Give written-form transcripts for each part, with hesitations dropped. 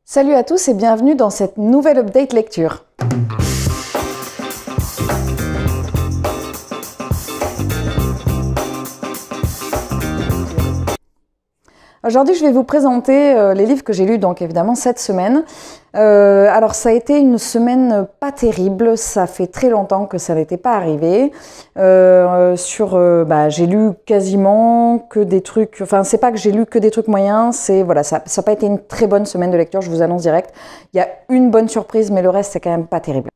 Salut à tous et bienvenue dans cette nouvelle update lecture. Aujourd'hui, je vais vous présenter les livres que j'ai lus donc évidemment cette semaine. Alors ça a été une semaine pas terrible, ça fait très longtemps que ça n'était pas arrivé. J'ai lu quasiment que des trucs, enfin c'est pas que j'ai lu que des trucs moyens, c'est voilà, ça n'a pas été une très bonne semaine de lecture, je vous annonce direct. Il y a une bonne surprise mais le reste c'est quand même pas terrible.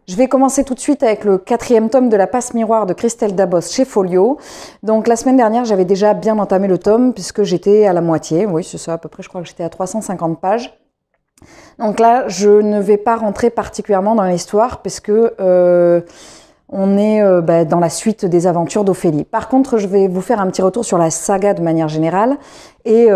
Je vais commencer tout de suite avec le 4e tome de La Passe-Miroir de Christelle Dabos chez Folio. Donc la semaine dernière, j'avais déjà bien entamé le tome puisque j'étais à la moitié. Oui, c'est ça à peu près, je crois que j'étais à 350 pages. Donc là, je ne vais pas rentrer particulièrement dans l'histoire puisque on est dans la suite des aventures d'Ophélie. Par contre, je vais vous faire un petit retour sur la saga de manière générale et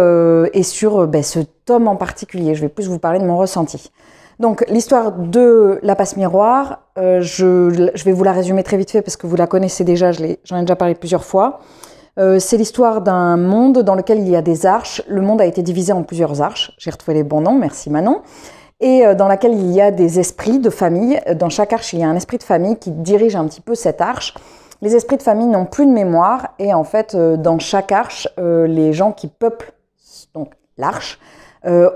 sur ce tome en particulier. Je vais plus vous parler de mon ressenti. Donc l'histoire de La Passe-Miroir, je vais vous la résumer très vite fait parce que vous la connaissez déjà, j'en ai déjà parlé plusieurs fois. C'est l'histoire d'un monde dans lequel il y a des arches. Le monde a été divisé en plusieurs arches. J'ai retrouvé les bons noms, merci Manon. Et dans laquelle il y a des esprits de famille. Dans chaque arche, il y a un esprit de famille qui dirige un petit peu cette arche. Les esprits de famille n'ont plus de mémoire et en fait, dans chaque arche, les gens qui peuplent donc l'arche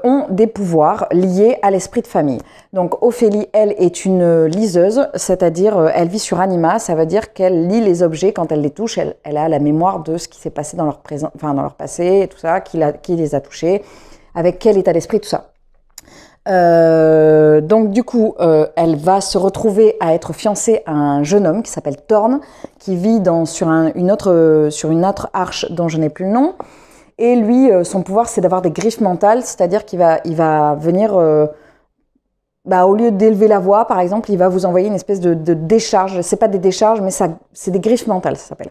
ont des pouvoirs liés à l'esprit de famille. Donc Ophélie, elle, est une liseuse, c'est-à-dire elle vit sur anima, ça veut dire qu'elle lit les objets, quand elle les touche, elle a la mémoire de ce qui s'est passé dans leur présent, enfin dans leur passé, tout ça, qui les a touchés, avec quel état d'esprit, tout ça. Donc du coup, elle va se retrouver à être fiancée à un jeune homme qui s'appelle Thorn, qui vit sur une autre arche dont je n'ai plus le nom. Et lui, son pouvoir, c'est d'avoir des griffes mentales, c'est-à-dire qu'il va venir, au lieu d'élever la voix, par exemple, il va vous envoyer une espèce de décharge. C'est pas des décharges, mais c'est des griffes mentales, ça s'appelle.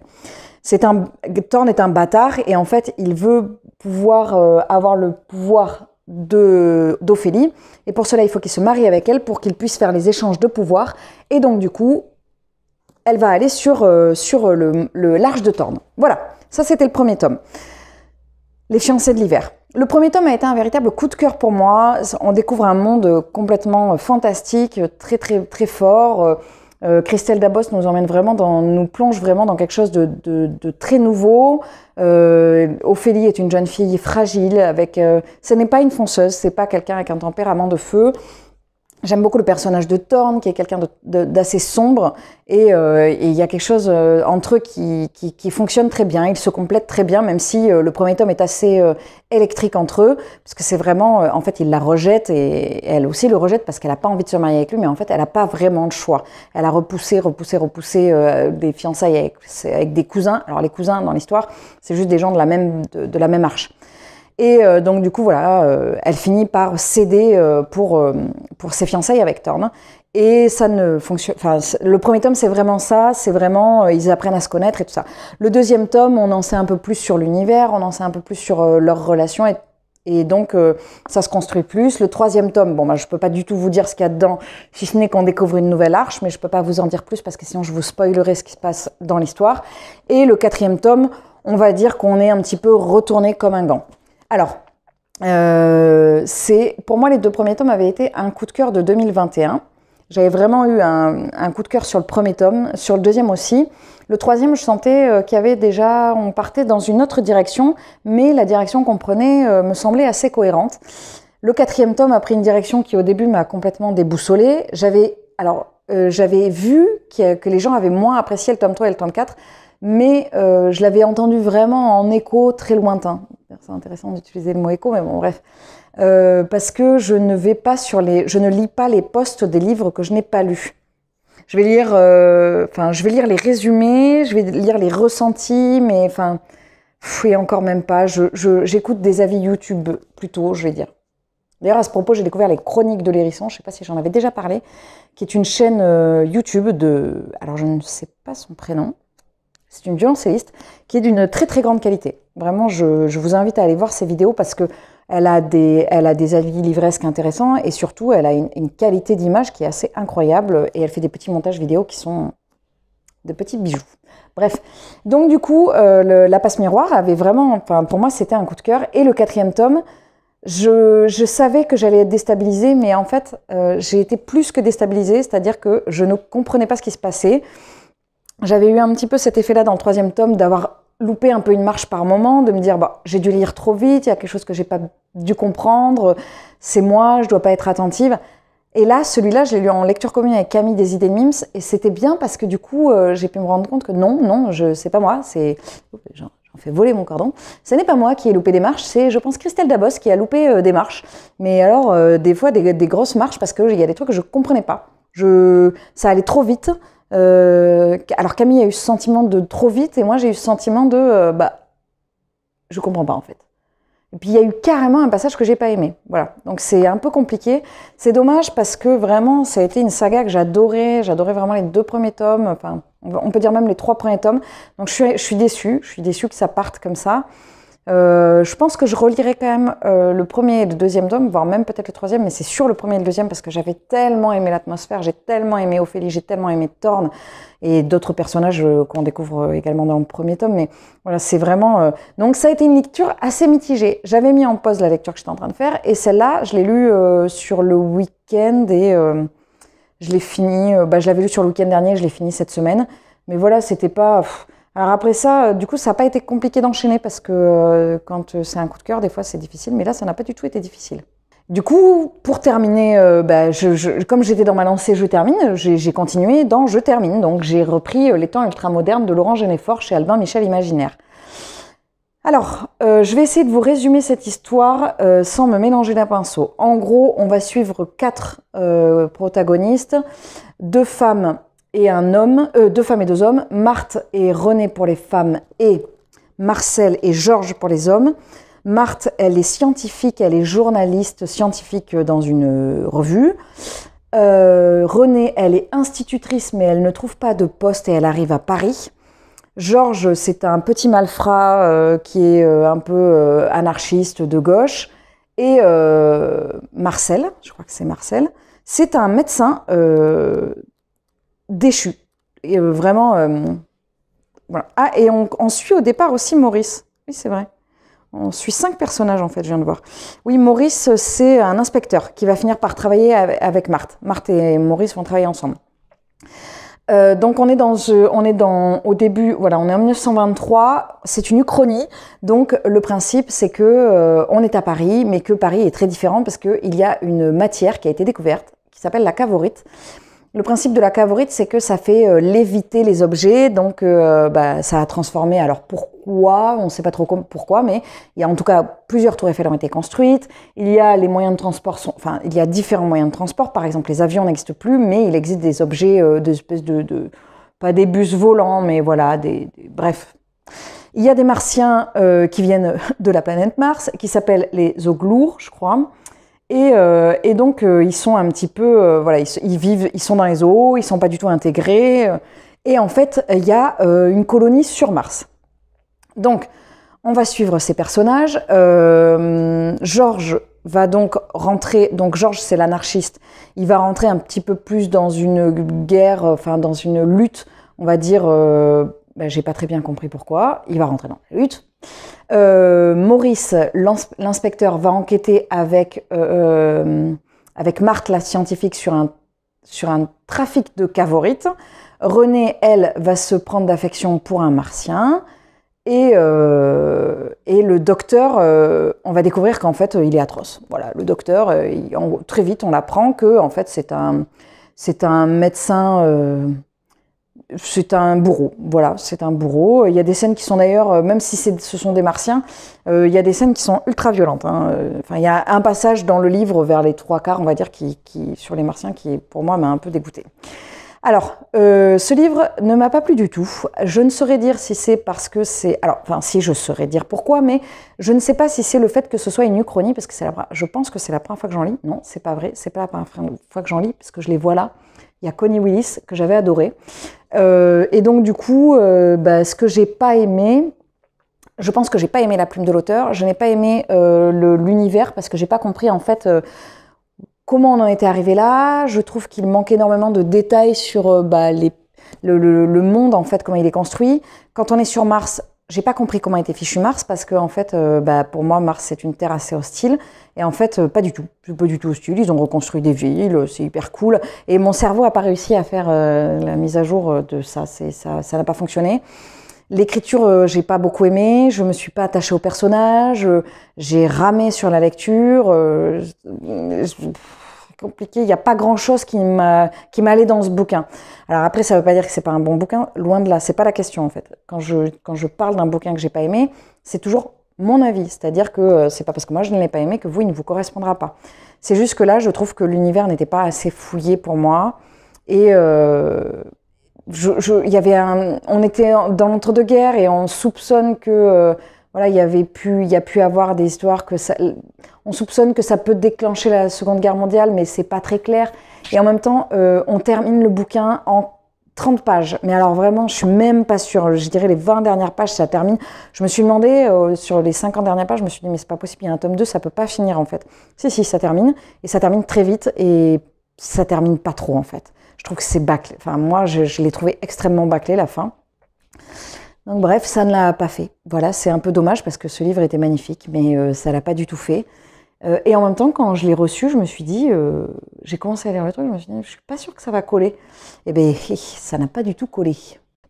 Thorn est un bâtard et en fait, il veut pouvoir avoir le pouvoir d'Ophélie. Et pour cela, il faut qu'il se marie avec elle pour qu'il puisse faire les échanges de pouvoir. Et donc, du coup, elle va aller sur l'arche de Thorn. Voilà, ça c'était le premier tome. Les fiancés de l'hiver. Le premier tome a été un véritable coup de cœur pour moi. On découvre un monde complètement fantastique, très très très fort. Christelle Dabos nous plonge vraiment dans quelque chose de très nouveau. Ophélie est une jeune fille fragile. Ce n'est pas une fonceuse, c'est pas quelqu'un avec un tempérament de feu. J'aime beaucoup le personnage de Thorn, qui est quelqu'un d'assez sombre, et il y a quelque chose entre eux qui fonctionne très bien. Ils se complètent très bien, même si le premier tome est assez électrique entre eux, parce que c'est vraiment, en fait, il la rejette, et elle aussi le rejette parce qu'elle n'a pas envie de se marier avec lui, mais en fait, elle n'a pas vraiment de choix. Elle a repoussé des fiançailles avec des cousins. Alors les cousins, dans l'histoire, c'est juste des gens de la même arche. Et donc du coup voilà, elle finit par céder pour ses fiançailles avec Thorn. Et ça ne fonctionne. Enfin, le premier tome c'est vraiment ça, c'est vraiment ils apprennent à se connaître et tout ça. Le deuxième tome, on en sait un peu plus sur l'univers, on en sait un peu plus sur leurs relations et donc ça se construit plus. Le troisième tome, je peux pas du tout vous dire ce qu'il y a dedans, si ce n'est qu'on découvre une nouvelle arche, mais je peux pas vous en dire plus parce que sinon je vous spoilerai ce qui se passe dans l'histoire. Et le quatrième tome, on va dire qu'on est un petit peu retourné comme un gant. Alors, pour moi, les deux premiers tomes avaient été un coup de cœur de 2021. J'avais vraiment eu un coup de cœur sur le premier tome, sur le deuxième aussi. Le troisième, je sentais on partait dans une autre direction, mais la direction qu'on prenait me semblait assez cohérente. Le quatrième tome a pris une direction qui, au début, m'a complètement déboussolée. J'avais vu que les gens avaient moins apprécié le tome 3 et le tome 4, mais je l'avais entendu vraiment en écho très lointain. C'est intéressant d'utiliser le mot écho, mais bon, bref. Parce que je ne lis pas les posts des livres que je n'ai pas lus. Je vais lire les résumés, je vais lire les ressentis, mais et encore même pas. J'écoute des avis YouTube plutôt, je vais dire. D'ailleurs, à ce propos, j'ai découvert les Chroniques de l'Hérisson, je ne sais pas si j'en avais déjà parlé, qui est une chaîne YouTube alors je ne sais pas son prénom. C'est une violoncelliste qui est d'une très très grande qualité. Vraiment, je vous invite à aller voir ses vidéos parce que elle a des avis livresques intéressants et surtout, elle a une qualité d'image qui est assez incroyable et elle fait des petits montages vidéo qui sont de petits bijoux. Bref, donc du coup, La Passe-Miroir avait vraiment, pour moi, c'était un coup de cœur. Et le quatrième tome, Je savais que j'allais être déstabilisée, mais en fait, j'ai été plus que déstabilisée, c'est-à-dire que je ne comprenais pas ce qui se passait. J'avais eu un petit peu cet effet-là dans le 3e tome, d'avoir loupé un peu une marche par moment, de me dire bah, j'ai dû lire trop vite, il y a quelque chose que j'ai pas dû comprendre, c'est moi, je dois pas être attentive. Et là, celui-là, je l'ai lu en lecture commune avec Camille des Idées de Mims, et c'était bien parce que du coup, j'ai pu me rendre compte que non, c'est pas moi, c'est... J'en fais voler mon cordon. Ce n'est pas moi qui ai loupé des marches, c'est, je pense, Christelle Dabos qui a loupé des marches. Mais alors, des fois, des grosses marches parce qu'il y a des trucs que je comprenais pas. Ça allait trop vite. Alors Camille a eu ce sentiment de trop vite et moi j'ai eu ce sentiment de je comprends pas en fait. Et puis il y a eu carrément un passage que j'ai pas aimé. Voilà, donc c'est un peu compliqué. C'est dommage parce que vraiment ça a été une saga que j'adorais. J'adorais vraiment les 2 premiers tomes. Enfin, on peut dire même les 3 premiers tomes. Donc je suis déçue. Je suis déçue que ça parte comme ça. Je pense que je relirai quand même le 1er et le 2e tome, voire même peut-être le 3e, mais c'est sûr le 1er et le 2e parce que j'avais tellement aimé l'atmosphère, j'ai tellement aimé Ophélie, j'ai tellement aimé Thorne et d'autres personnages qu'on découvre également dans le 1er tome. Mais voilà, c'est vraiment... Donc ça a été une lecture assez mitigée. J'avais mis en pause la lecture que j'étais en train de faire et celle-là, je l'ai lue sur le week-end et je l'ai fini... je l'avais lu sur le week-end dernier, je l'ai fini cette semaine. Mais voilà, c'était pas... Alors après ça, du coup, ça n'a pas été compliqué d'enchaîner parce que quand c'est un coup de cœur, des fois c'est difficile, mais là, ça n'a pas du tout été difficile. Du coup, pour terminer, comme j'étais dans ma lancée Je termine, j'ai continué dans Je termine. Donc j'ai repris Les temps ultramodernes de Laurent Genefort chez Albin Michel Imaginaire. Alors, je vais essayer de vous résumer cette histoire sans me mélanger d'un pinceau. En gros, on va suivre 4 protagonistes, 2 femmes et un homme, 2 femmes et 2 hommes, Marthe et René pour les femmes et Marcel et Georges pour les hommes. Marthe, elle est scientifique, elle est journaliste scientifique dans une revue. René, elle est institutrice mais elle ne trouve pas de poste et elle arrive à Paris. Georges, c'est un petit malfrat qui est un peu anarchiste de gauche. Et Marcel, je crois que c'est Marcel, c'est un médecin déchu. Et, vraiment, voilà. Ah, et on suit au départ aussi Maurice. Oui, c'est vrai. On suit 5 personnages, en fait, je viens de voir. Oui, Maurice, c'est un inspecteur qui va finir par travailler avec Marthe. Marthe et Maurice vont travailler ensemble. Donc au début, voilà, on est en 1923, c'est une uchronie. Donc le principe, c'est que on est à Paris, mais que Paris est très différent parce qu'il y a une matière qui a été découverte, qui s'appelle la cavorite. Le principe de la cavorite, c'est que ça fait léviter les objets, donc ça a transformé. Alors pourquoi? On ne sait pas trop pourquoi, mais il y a en tout cas plusieurs tours Eiffel ont été construites. Il y a les moyens de transport, il y a différents moyens de transport. Par exemple, les avions n'existent plus, mais il existe des objets, des espèces pas des bus volants, mais voilà, bref. Il y a des Martiens qui viennent de la planète Mars, qui s'appellent les Oglours, je crois. Et donc ils sont un petit peu, voilà, ils sont dans les eaux, ils sont pas du tout intégrés. Et en fait, il y a une colonie sur Mars. Donc, on va suivre ces personnages. Georges va donc rentrer. Donc Georges, c'est l'anarchiste. Il va rentrer un petit peu plus dans une guerre, enfin dans une lutte, on va dire. J'ai pas très bien compris pourquoi. Il va rentrer dans la lutte. Maurice, l'inspecteur, va enquêter avec Marthe, la scientifique, sur un trafic de cavorite. René, elle, va se prendre d'affection pour un martien. Et le docteur, on va découvrir qu'en fait, il est atroce. Voilà, le docteur, très vite, on apprend que en fait, c'est un médecin... c'est un bourreau, voilà, c'est un bourreau. Il y a des scènes qui sont d'ailleurs, même si ce sont des martiens, il y a des scènes qui sont ultra violentes. Enfin, il y a un passage dans le livre vers les 3/4, on va dire, qui sur les martiens, qui pour moi m'a un peu dégoûtée. Alors, ce livre ne m'a pas plu du tout. Je ne saurais dire si c'est parce que c'est... Alors, enfin, si je saurais dire pourquoi, mais je ne sais pas si c'est le fait que ce soit une uchronie, parce que je pense que c'est la première fois que j'en lis. Non, c'est pas vrai, c'est pas la première fois que j'en lis, parce que je les vois là. Il y a Connie Willis, que j'avais adoré. Et donc, du coup, ce que j'ai pas aimé... Je pense que j'ai pas aimé la plume de l'auteur. Je n'ai pas aimé l'univers, parce que j'ai pas compris, en fait... comment on en était arrivé là. Je trouve qu'il manque énormément de détails sur le monde, en fait, comment il est construit. Quand on est sur Mars, j'ai pas compris comment était fichu Mars parce que en fait, pour moi, Mars c'est une terre assez hostile et en fait, pas du tout. C'est pas du tout hostile. Ils ont reconstruit des villes, c'est hyper cool. Et mon cerveau a pas réussi à faire la mise à jour de ça. Ça n'a pas fonctionné. L'écriture, j'ai pas beaucoup aimé. Je me suis pas attachée au personnage. J'ai ramé sur la lecture. Compliqué, il n'y a pas grand-chose qui m'allait dans ce bouquin. Alors après, ça ne veut pas dire que c'est pas un bon bouquin, loin de là, c'est pas la question en fait. Quand je parle d'un bouquin que j'ai pas aimé, c'est toujours mon avis, c'est-à-dire que c'est pas parce que moi je ne l'ai pas aimé que vous, il ne vous correspondra pas. C'est juste que là, je trouve que l'univers n'était pas assez fouillé pour moi, et on était dans l'entre-deux-guerres et on soupçonne que voilà, il y a pu avoir des histoires que ça, on soupçonne que ça peut déclencher la Seconde Guerre mondiale, mais c'est pas très clair. Et en même temps, on termine le bouquin en 30 pages. Mais alors vraiment, je suis même pas sûre. Je dirais les 20 dernières pages, ça termine. Je me suis demandé, sur les 50 dernières pages, je me suis dit, mais c'est pas possible, il y a un tome 2, ça peut pas finir en fait. Si, ça termine. Et ça termine très vite et ça termine pas trop en fait. Je trouve que c'est bâclé. Enfin, moi, je l'ai trouvé extrêmement bâclé, la fin. Donc bref, ça ne l'a pas fait. Voilà, c'est un peu dommage parce que ce livre était magnifique, mais ça l'a pas du tout fait. Et en même temps, quand je l'ai reçu, je me suis dit, j'ai commencé à lire le truc, je me suis dit, je suis pas sûre que ça va coller. Eh bien, ça n'a pas du tout collé.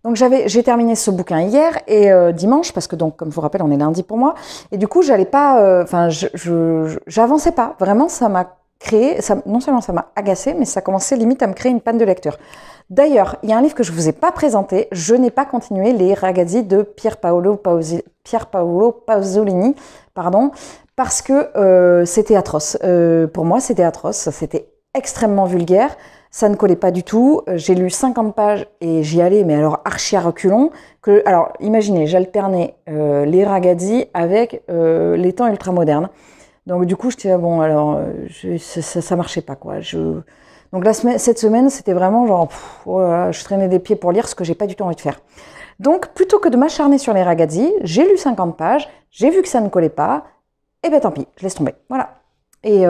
Donc j'ai terminé ce bouquin hier et dimanche, parce que donc, comme je vous rappelle, on est lundi pour moi, et du coup, j'allais pas, j'avançais pas. Vraiment, ça m'a créé, non seulement ça m'a agacé, mais ça commençait limite à me créer une panne de lecture. D'ailleurs, il y a un livre que je ne vous ai pas présenté, je n'ai pas continué les ragazzi de Pier Paolo Pasolini, parce que c'était atroce. Pour moi, c'était atroce, c'était extrêmement vulgaire, ça ne collait pas du tout. J'ai lu 50 pages et j'y allais, mais alors archi à reculons. Alors, imaginez, j'alternais les ragazzi avec les temps ultramodernes. Donc du coup, j'étais bon, alors ça marchait pas quoi. Donc cette semaine, c'était vraiment genre, je traînais des pieds pour lire ce que j'ai pas du tout envie de faire. Donc plutôt que de m'acharner sur les ragazzi, j'ai lu 50 pages, j'ai vu que ça ne collait pas, et ben tant pis, je laisse tomber. Voilà. Et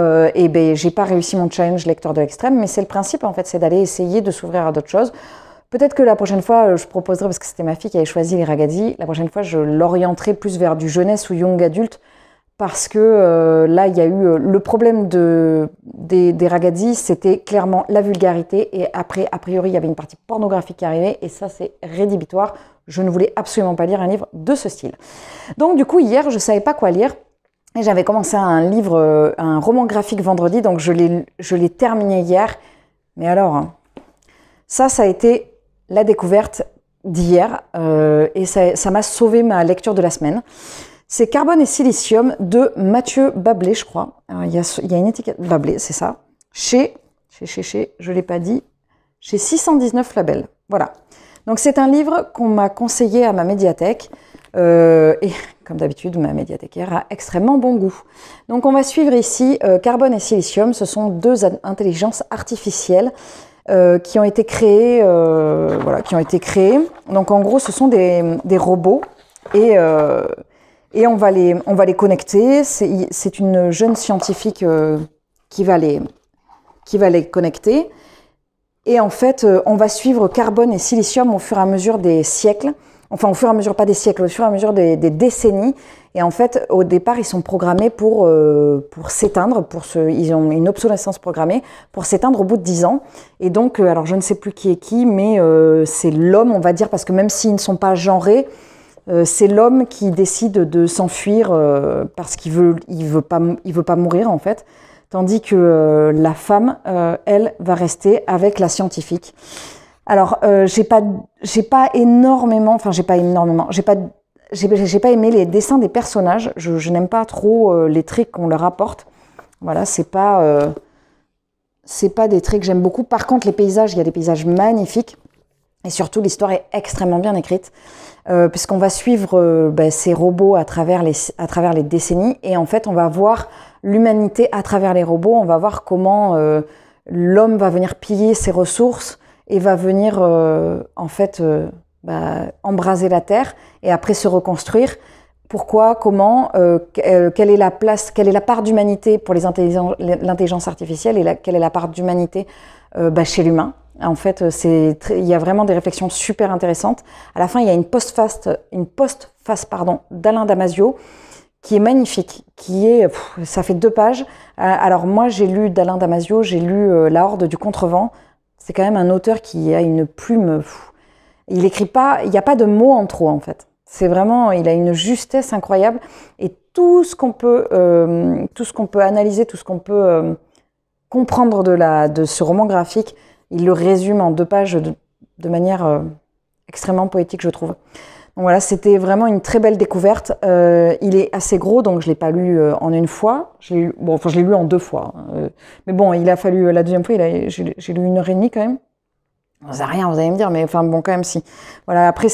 ben j'ai pas réussi mon challenge lecteur de l'extrême, mais c'est le principe en fait, c'est d'aller essayer de s'ouvrir à d'autres choses. Peut-être que la prochaine fois, je proposerai, parce que c'était ma fille qui avait choisi les ragazzi, la prochaine fois, je l'orienterai plus vers du jeunesse ou young adulte. Parce que là, il y a eu le problème des ragazzi, c'était clairement la vulgarité. Et après, a priori, il y avait une partie pornographique qui arrivait. Et ça, c'est rédhibitoire. Je ne voulais absolument pas lire un livre de ce style. Donc, du coup, hier, je ne savais pas quoi lire. Et j'avais commencé un livre, un roman graphique vendredi. Donc, je l'ai terminé hier. Mais alors, hein, ça a été la découverte d'hier. Et ça m'a sauvé ma lecture de la semaine. C'est Carbone et Silicium de Mathieu Bablé, je crois. Alors, il y a une étiquette Bablé, c'est ça. Chez, je ne l'ai pas dit, chez 619 Labels. Voilà. Donc c'est un livre qu'on m'a conseillé à ma médiathèque. Et comme d'habitude, ma médiathécaire a extrêmement bon goût. Donc on va suivre ici Carbone et Silicium. Ce sont deux intelligences artificielles qui ont été créées. Donc en gros, ce sont des robots et on va les connecter. C'est une jeune scientifique qui va les connecter. Et en fait, on va suivre Carbone et Silicium au fur et à mesure des siècles. Enfin, au fur et à mesure, pas des siècles, au fur et à mesure des décennies. Et en fait, au départ, ils sont programmés pour s'éteindre. Ils ont une obsolescence programmée pour s'éteindre au bout de 10 ans. Et donc, alors je ne sais plus qui est qui, mais c'est l'homme, on va dire, parce que même s'ils ne sont pas genrés, c'est l'homme qui décide de s'enfuir parce qu'il veut pas mourir en fait, tandis que la femme, elle, va rester avec la scientifique. Alors, j'ai pas aimé les dessins des personnages. Je n'aime pas trop les traits qu'on leur apporte. Voilà, c'est pas des traits que j'aime beaucoup. Par contre, les paysages, il y a des paysages magnifiques. Et surtout, l'histoire est extrêmement bien écrite, puisqu'on va suivre ces robots à travers les décennies. Et en fait, on va voir l'humanité à travers les robots. On va voir comment l'homme va venir piller ses ressources et va venir embraser la Terre et après se reconstruire. Pourquoi, comment, quelle est la place, quelle est la part d'humanité pour l'intelligence artificielle et quelle est la part d'humanité chez l'humain. En fait, il y a vraiment des réflexions super intéressantes. À la fin, il y a une postface préface d'Alain Damasio, qui est magnifique, ça fait 2 pages. Alors moi j'ai lu d'Alain Damasio, j'ai lu La Horde du Contrevent. C'est quand même un auteur qui a une plume. Il écrit pas, il n'y a pas de mots en trop en fait. C'est vraiment, il a une justesse incroyable et tout ce qu'on peut analyser, tout ce qu'on peut comprendre de ce roman graphique, il le résume en 2 pages de manière extrêmement poétique, je trouve. Donc voilà, c'était vraiment une très belle découverte. Il est assez gros, donc je ne l'ai pas lu en une fois. Je l'ai lu en 2 fois. Mais bon, il a fallu, la deuxième fois, j'ai lu 1h30 quand même. Ça rien, vous allez me dire, mais enfin bon, quand même si. Voilà, après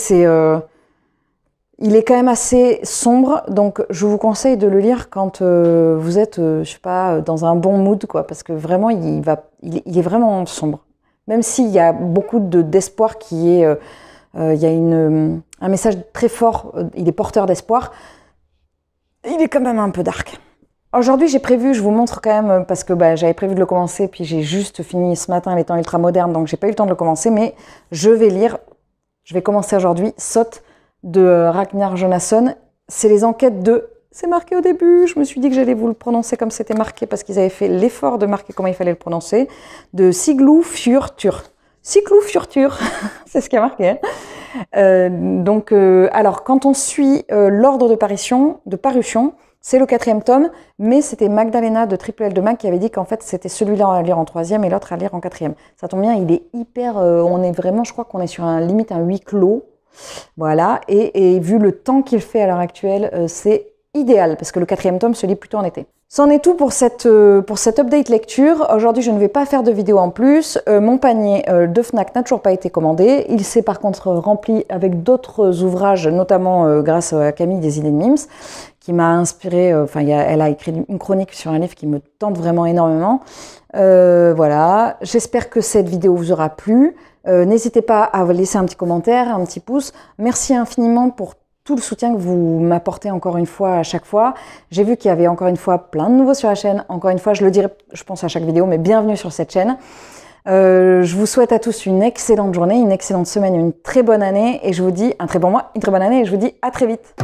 il est quand même assez sombre, donc je vous conseille de le lire quand vous êtes, je sais pas, dans un bon mood, quoi, parce que vraiment, il est vraiment sombre. Même s'il y a beaucoup d'espoir il y a un message très fort, il est porteur d'espoir, il est quand même un peu dark. Aujourd'hui, j'ai prévu, je vous montre quand même, parce que j'avais prévu de le commencer, puis j'ai juste fini ce matin les temps ultra modernes, donc j'ai pas eu le temps de le commencer, mais je vais commencer aujourd'hui, Sot de Ragnar Jonasson. C'est les enquêtes c'est marqué au début, je me suis dit que j'allais vous le prononcer comme c'était marqué, parce qu'ils avaient fait l'effort de marquer comment il fallait le prononcer, de Siglu Fjörtur. Siglu Fjörtur, c'est ce qui a marqué. Alors, quand on suit l'ordre de parution, c'est le 4e tome, mais c'était Magdalena de Triple L de Mag qui avait dit qu'en fait c'était celui-là à lire en 3e et l'autre à lire en 4e. Ça tombe bien, il est hyper, on est vraiment, je crois qu'on est sur limite un huis clos, voilà, et vu le temps qu'il fait à l'heure actuelle, c'est idéal, parce que le 4e tome se lit plutôt en été. C'en est tout pour cette update lecture. Aujourd'hui, je ne vais pas faire de vidéo en plus. Mon panier de Fnac n'a toujours pas été commandé. Il s'est par contre rempli avec d'autres ouvrages, notamment grâce à Camille des idées de Mims, qui m'a inspiré. Elle a écrit une chronique sur un livre qui me tente vraiment énormément. Voilà. J'espère que cette vidéo vous aura plu. N'hésitez pas à laisser un petit commentaire, un petit pouce. Merci infiniment pour tout le soutien que vous m'apportez encore une fois à chaque fois. J'ai vu qu'il y avait encore une fois plein de nouveaux sur la chaîne. Encore une fois, je le dirai, je pense, à chaque vidéo, mais bienvenue sur cette chaîne. Je vous souhaite à tous une excellente journée, une excellente semaine, une très bonne année, et je vous dis un très bon mois, une très bonne année, et je vous dis à très vite.